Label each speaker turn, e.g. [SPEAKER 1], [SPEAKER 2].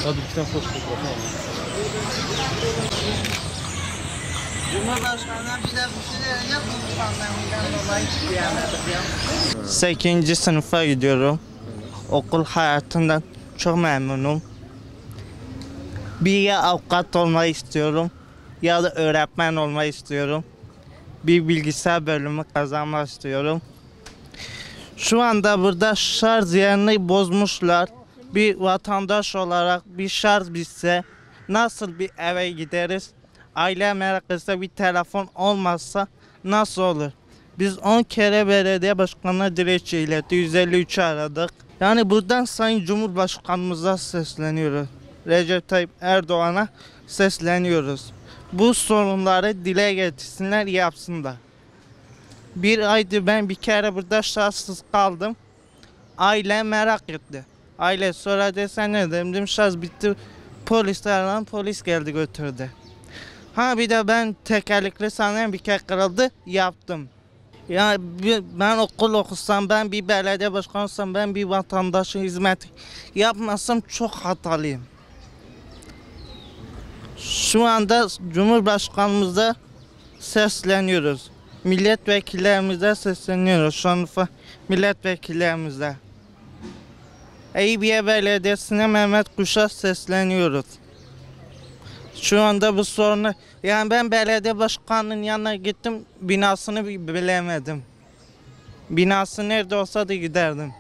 [SPEAKER 1] Hadi bir tane post fotoğrafı alalım.
[SPEAKER 2] Cumhurbaşkanı'na bir de bir şey yapın pandemiden dolayı diyemedim ya.
[SPEAKER 3] 8. sınıfa gidiyorum. Okul hayatından çok memnunum. Bir ya avukat olmayı istiyorum ya da öğretmen olmayı istiyorum. Bir bilgisayar bölümü kazanmak istiyorum. Şu anda burada şarj yerini bozmuşlar. Bir vatandaş olarak bir şarj bitse nasıl bir eve gideriz? Aile merak etse bir telefon olmazsa nasıl olur? Biz 10 kere belediye başkanına dilekçe iletti. 153 aradık. Yani buradan Sayın Cumhurbaşkanımıza sesleniyoruz. Recep Tayyip Erdoğan'a sesleniyoruz. Bu sorunları dile getirsinler, yapsınlar. Bir aydır ben bir kere burada şarjsız kaldım. Aile merak etti. Aile sonra desen ne dedim, şarj bitti. Polis geldi götürdü. Ha bir de ben tekerlekli sandalye bir kere kırıldı, yaptım. Yani ben okul okusam, ben bir belediye başkanı olsam, ben bir vatandaşın hizmeti yapmasam çok hatalıyım. Şu anda Cumhurbaşkanımıza sesleniyoruz. Milletvekillerimize sesleniyoruz. Şu an milletvekillerimize. Eyüpiye Belediyesi'ne Mehmet Kuş'a sesleniyoruz. Şu anda bu sorunu, yani ben belediye başkanının yanına gittim, binasını bilemedim. Binası nerede olsa da giderdim.